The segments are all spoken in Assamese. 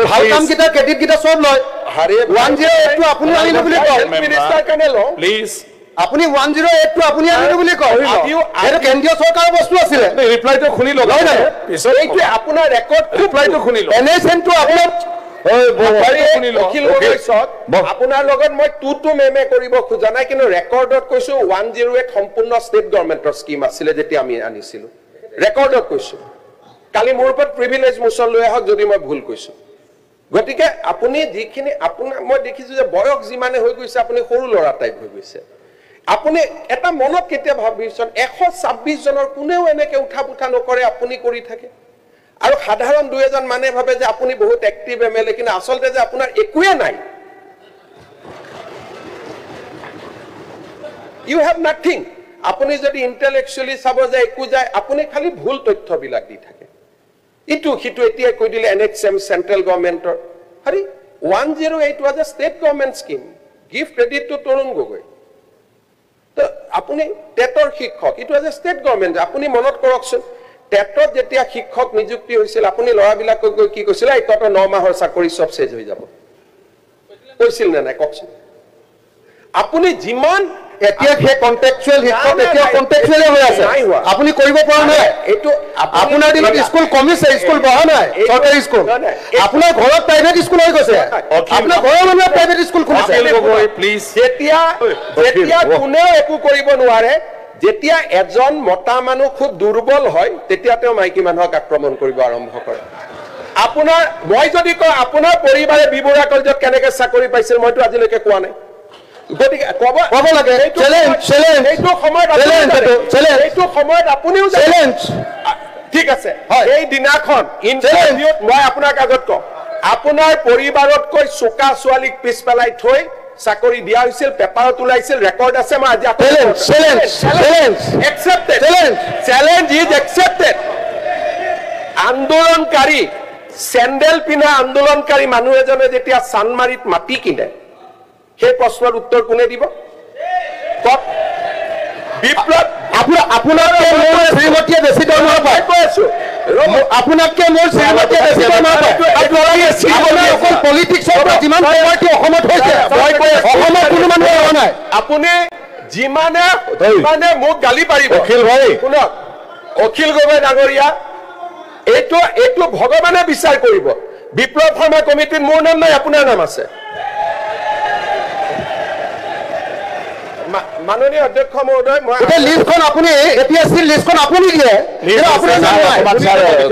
ভাল কাম কিটা ক্ৰেডিট কিটা সব লয় 108 টো আপুনি আনিলে বুলি কয় মিনিষ্টাৰ কাৰণে ল প্লিজ আপুনি 108 টো আপুনি আনিলে বুলি কয় এটা কেন্দ্ৰীয় চৰকাৰৰ বস্তু আছিল ৰিপ্লাইটো শুনি লওক এইটো আপোনাৰ ৰেকৰ্ড ৰিপ্লাইটো শুনি লওক এনএছএনটো আপোনাৰ আপোনাৰ লগত মই টু মেমে কৰিব খোজা নাই কিন্তু ৰেকৰ্ডত কৈছো 108 সম্পূৰ্ণ ষ্টেট গভৰ্ণমেণ্টৰ স্কিম আছিলে যেতিয়া আমি আনিছিলো ৰেকৰ্ডত কৈছো কালি মোৰ ওপৰত প্ৰিভিলেজ মোচন লৈ আহক যদি মই ভুল কৈছো গতিকে আপুনি যিখিনি আপোনাৰ মই দেখিছো যে বয়স যিমানে হৈ গৈছে আপুনি সৰু ল'ৰা টাইপ হৈ গৈছে আপুনি এটা মনত কেতিয়া ভাবিছন 126 জনৰ কোনেও এনেকে উঠা পুঠা নকৰে আপুনি কৰি থাকে আৰু সাধাৰণ দুই এজন মানে ভাবে যে আপুনি বহুত এক্টিভ এমএলএ কিন্তু আসলতে যে আপোনাৰ একোৱে নাই ইউ হ্যাভ নাথিং আপুনি যদি ইন্টেলেকচুয়ালি চাব যে একো যায় আপুনি খালি ভুল তথ্যবিলাক দি থাকে ইটো হিটো এতিয়া কৈ দিলে এনএক্সএম সেন্ট্রাল গভৰ্নমেন্টৰ হৰি 108 was a state government scheme give credit to Tarun Gogoi তো আপুনি টেটৰ শিক্ষক ইটো was a state government আপুনি মনত কৰকচোন টেটত যেতিয়া শিক্ষক নিযুক্তি হৈছিল আপুনি লৰাবিলাকক কি কৈছিল এই তত 9 মাহৰ চাকৰি সব শেষ হৈ যাব কৈছিল না নাই ককচোন আপুনি যিমান এতিয়া হে কন্টেক্সুয়াল শিক্ষক এতিয়া কন্টেক্সুয়ালি হৈ আছে আপুনি কৰিব পৰা নাই এটো আপোনাৰ দিনত স্কুল কমিছে স্কুল বহা নাই চৰকাৰী স্কুল আপোনাৰ ঘৰত প্ৰাইভেট স্কুল হৈ গৈছে আপোনাৰ ঘৰৰ মানুহে প্ৰাইভেট স্কুল খুলিছে প্লিজ যেতিয়া কোনেও একো কৰিব নোৱাৰে যেতিয়া এজন মতা মানুহ খুব দুৰ্বল হয় তেতিয়া তেওঁ মাইকী মানুহক আক্ৰমণ কৰিব আৰম্ভ কৰে আপোনাৰ মই যদি কওঁ আপোনাৰ পৰিবাৰে বিবৰা কলেজত কেনেকৈ চাকৰি পাইছিল মইতো আজিলৈকে কোৱা নাই গতিকে কব লাগে চ্যালেঞ্জ এইটো সময়ত আপুনিও চ্যালেঞ্জ ঠিক আছে এই দিনাখন ইন্টাৰভিউত মই আপোনাক আগত কওঁ আপোনাৰ পৰিবাৰতকৈ চোকা ছোৱালীক পিছ পেলাই থৈ চাকৰি দিয়া হৈছিল পেপাৰত ওলাইছিল ৰেকৰ্ড আছে মই আজি চ্যালেঞ্জ ইজ একসেপ্টেড আন্দোলনকাৰী চেণ্ডেল পিন্ধা আন্দোলনকাৰী মানুহ এজনে যেতিয়া চানমাৰিত মাটি কিনে সেই প্ৰশ্নৰ উত্তৰ কোনে দিব কক বিপ্লৱ আপোনাতকে মোৰ শ্ৰীমতীয়ে বেছি দৰমহা পায় কৈ আছো আপোনাতকে মোৰ শ্ৰীমতীয়ে বেছি দৰমহা পায় অকল পলিটিক্সৰ পৰা যিমান সময়টো অসমত হৈছে অসমত কোনো মানুহ হোৱা নাই আপুনি যিমানে মোক গালি পাৰিব অখিল ভাই শুনক অখিল গগৈ ডাঙৰীয়া এইটো ভগৱানে বিচাৰ কৰিব বিপ্লৱ শৰ্মা কমিটিত মোৰ নাম নাই আপোনাৰ নাম আছে মাননীয় অধ্যক্ষ মহোদয় মই এই লিষ্টখন আপুনি এপিএসসি লিষ্টখন আপুনি দিয়ে আপোনাৰ নাম নাই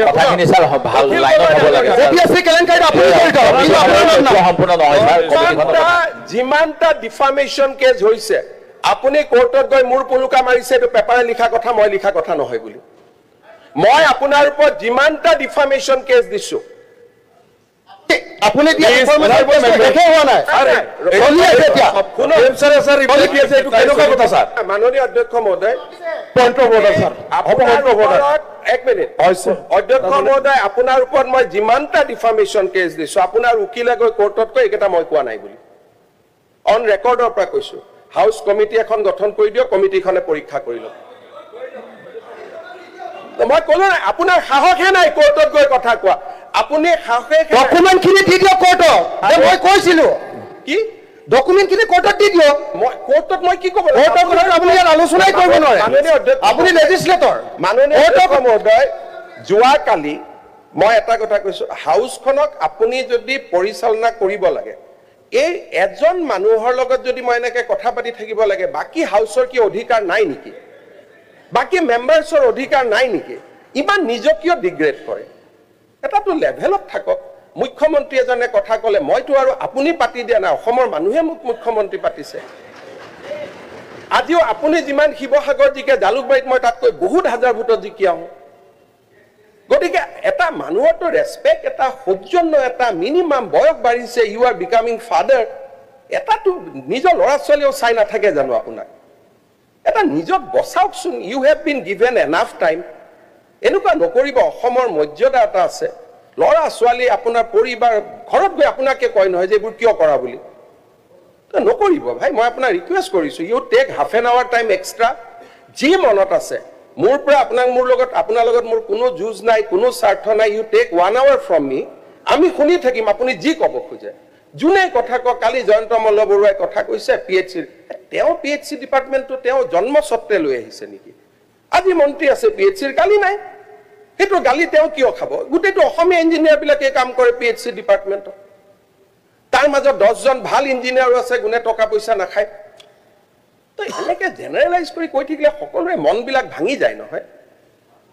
কথাখিনি স্যাৰ ভাল লাইনত হ'ব লাগে এপিএসসি কেলেংকাৰীত আপুনি জড়িত কিন্তু আপোনাৰ নাম নাই সম্পূৰ্ণ নহয় স্যাৰ যিমানটা ডিফামেশন কেছ হৈছে আপুনি কোৰ্টত গৈ মোৰ পলুকা মাৰিছে এটো পেপাৰে লিখা কথা মই লিখা কথা নহয় বুলি মই আপোনাৰ ওপৰত যিমানটা ডিফামেশন কেছ দিছো আপুনি দিয়া ইনফৰমেশন দেখে হোৱা নাই চলি আছে এতিয়া স্যাৰ ৰিপোৰ্ট কি আছে এটো কেনেকুৱা কথা স্যাৰ মাননীয় অধ্যক্ষ মহোদয় পইণ্ট অফ অৰ্ডাৰ স্যাৰ এক মিনিট অধ্যক্ষ মহোদয় আপোনাৰ ওপৰত মই যিমানটা ডিফামেশন কেছ দিছো আপোনাৰ উকিলে গৈ কোৰ্টত কৈ এটা মই কোৱা নাই বুলি অন ৰেকৰ্ডৰ পৰা কৈছো হাউস কমিটি এখন গঠন কৰি দিও কমিটিখনে পৰীক্ষা কৰি লওক মই কলো নাই আপোনাৰ সাহসে নাই কোৰ্টত গৈ কথা কোৱা আপুনি সাহসে ডকুমেন্ট খিনি দি দিও কোৰ্টত মই কৈছিলো কি ডকুমেন্ট খিনি কোৰ্টত দি দিও মই কোৰ্টত মই কি ক'ব কোৰ্টত আপুনি আলোচনাই কৰিব নোৱাৰে আপুনি লেজিসলেটৰ মাননীয় অধ্যক্ষ মহোদয় যোৱা কালি মই এটা কথা কৈছো হাউসখনক আপুনি যদি পৰিচালনা কৰিব লাগে এই এজন মানুহৰ লগত যদি মই এনেকে কথা পাতি থাকিব লাগে বাকি হাউসৰ কি অধিকাৰ নাই নেকি বাকি মেম্বাৰছৰ অধিকাৰ নাই নেকি ইমান নিজকিয় ডিগ্ৰেড কৰে এটাটো লেভেলত থাকক মুখ্যমন্ত্ৰী এজনে কথা কলে মইতো আৰু আপুনি পাতি দিয়া না অসমৰ মানুহে মোক মুখ্যমন্ত্ৰী পাতিছে আজিও আপুনি যিমান শিৱসাগৰ জিকে জালুকবাৰীত মই তাতকৈ বহুত হাজাৰ ভোটত জিকি আহোঁ গতিকে এটা মানুহৰটো ৰেসপেক্ট এটা সৌজন্য এটা মিনিমাম বয়স বাঢ়িছে ইউ আৰ বিকামিং ফাদাৰ এটাটো নিজৰ ল'ৰা ছোৱালীও চাই নাথাকে জানো আপোনাক এটা নিজক বচাওকচোন you have been given enough time এনেকুৱা নকৰিব অসমৰ মৰ্যাদা এটা আছে ল'ৰা ছোৱালী আপোনাৰ পৰিবাৰ ঘৰত গৈ আপোনাকে কয় নহয় যে এইবোৰ কিয় কৰা বুলি নকৰিব ভাই মই আপোনাক ৰিকুৱেষ্ট কৰিছো you take half an hour time extra যি মনত আছে মোৰ পৰা আপোনাৰ লগত মোৰ কোনো যুঁজ নাই কোনো স্বাৰ্থ নাই ইউ টেক 1 hour ফ্ৰম মি আমি শুনি থাকিম আপুনি যি ক'ব খোজে যোনে কথা কওক কালি জয়ন্ত মল্ল বৰুৱাই কথা কৈছে পিএইচসি তেওঁ পিএইচসি ডিপাৰ্টমেণ্টটো তেওঁ জন্মস্বত্ৰে লৈ আহিছে নেকি আজি মন্ত্ৰী আছে পিএইচসিৰ গালি নাই সেইটো গালি তেওঁ কিয় খাব গোটেইটো অসমীয়া ইঞ্জিনিয়াৰবিলাকে কাম কৰে পিএইচসি ডিপাৰ্টমেণ্টত তাৰ মাজত 10 জন ভাল ইঞ্জিনিয়াৰো আছে গুণে টকা পইচা নাখায় তো এনেকৈ জেনেৰেলাইজ কৰি কৈ থাকিলে সকলোৰে মনবিলাক ভাঙি যায় নহয়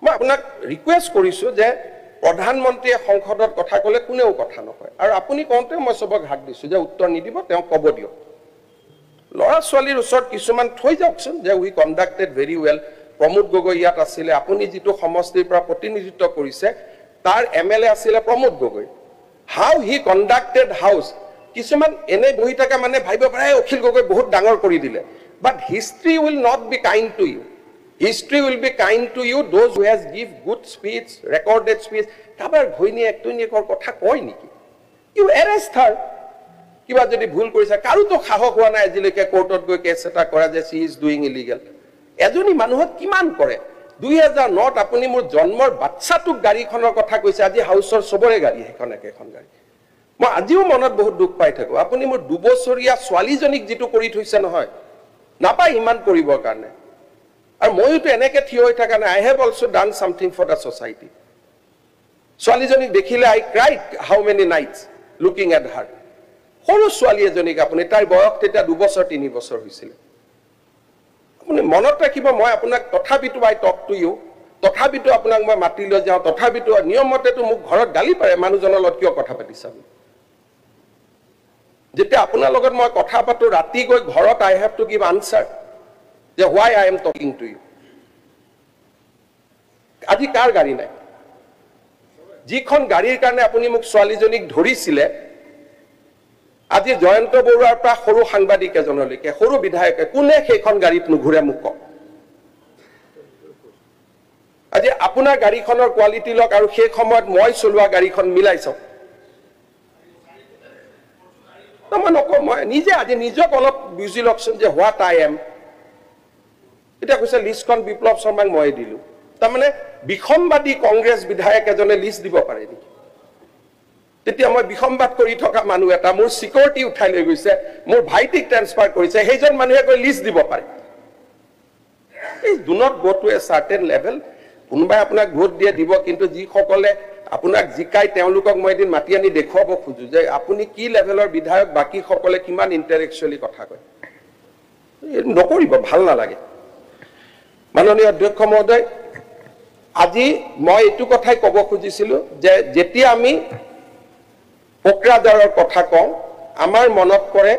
মই আপোনাক ৰিকুৱেষ্ট কৰিছোঁ যে প্ৰধানমন্ত্ৰীয়ে সংসদত কথা ক'লে কোনেও কথা নকয় আৰু আপুনি কওঁতে মই সবক হাক দিছোঁ যে উত্তৰ নিদিব তেওঁ ক'ব দিয়ক ল'ৰা ছোৱালীৰ ওচৰত কিছুমান থৈ যাওকচোন যে we conducted very well Pramod Gogoi ইয়াত আছিলে আপুনি যিটো সমষ্টিৰ পৰা প্ৰতিনিধিত্ব কৰিছে তাৰ এমএলএ আছিলে Pramod Gogoi how he conducted house কিছুমান এনে বহি থকা মানে ভাবিব পাৰে অখিল গগৈ বহুত ডাঙৰ কৰি দিলে but history will not be kind to you History will be kind to you, those who has give good speech, recorded speech. Kabar bhoini ektoni kor kotha koi niki. You arrest her. Kiba jodi bhul korisa karu to khahok hua nai ajileke courtot goi case eta kora je she is doing illegal. Ejoni manuhot kiman kore 2009 apuni mur jonmor bachchatuk gari khonor kotha koise aji hausor sobore gari ekhon ekhon gari. Moi ajiu monot bahut dukh pai thaku apuni mur 2 bosoria swali jonik jitu kori thoise nohoy napai iman koribor karone আৰু মইতো এনেকৈ থিয় হৈ থকা নাই I have also done something for the society ছোৱালীজনীক দেখিলে I cried how many nights looking at her সৰু ছোৱালী এজনীক আপুনি তাইৰ বয়স তেতিয়া 2 বছৰ 3 বছৰ হৈছিল আপুনি মনত ৰাখিব মই আপোনাক তথাপিতো আই টক টু ইউ তথাপিতো আপোনাক মই মাতি লৈ যাওঁ তথাপিতো নিয়মতেতো মোক ঘৰত গালি পাৰে মানুহজনৰ লগত কিয় কথা পাতিছা যেতিয়া আপোনাৰ লগত মই কথা পাতো ৰাতি গৈ ঘৰত আই হেভ টু গিভ আনসাৰ যে why I am talking to you আজি কাৰ গাড়ী নাই যিখন গাড়ীৰ কাৰণে আপুনি মোক ছোৱালীজনীক ধৰিছিলে আজি জয়ন্ত বৰুৱাৰ পৰা সৰু সাংবাদিক এজনলৈকে সৰু বিধায়কে কোনে সেইখন গাড়ীত নুঘুৰে মোক কওক আজি আপোনাৰ গাড়ীখনৰ কোৱালিটি লক আৰু সেই সময়ত মই চলোৱা গাড়ীখন মিলাই চাওক মই নকওঁ মই নিজে আজি নিজক অলপ বুজি লওকচোন যে হোৱাট আই এম এটা কৈছে লিষ্টখন বিপ্লৱ শৰ্মাক মই দিলো তাৰমানে বিখমবাদী কংগ্ৰেছ বিধায়ক এজনে লিষ্ট দিব পাৰে নেকি তেতিয়া মই বিখমবাদ কৰি থকা মানুহ এটা মোৰ সিকিউৰিটি উঠাই লৈ গৈছে মোৰ ভাইটিক ট্ৰান্সফাৰ কৰিছে সেইজন মানুহে কৈ লিষ্ট দিব পাৰে এই do not go to a certain level কোনোবাই আপোনাক ভোট দিয়ে দিব কিন্তু যি সকলে আপোনাক জিকাই তেওঁলোকক মই এদিন মাতি আনি দেখুৱাব খুজো যে আপুনি কি লেভেলৰ বিধায়ক বাকি সকলে কিমান ইন্টাৰেকচুৱেলি কথা কয় নকৰিব ভাল নালাগে মাননীয় অধ্যক্ষ মহোদয় আজি মই এটু কথাই কব খুজিছিলো যে যেতিয়া আমি কোকৰাঝাৰৰ কথা কওঁ আমাৰ মনত পৰে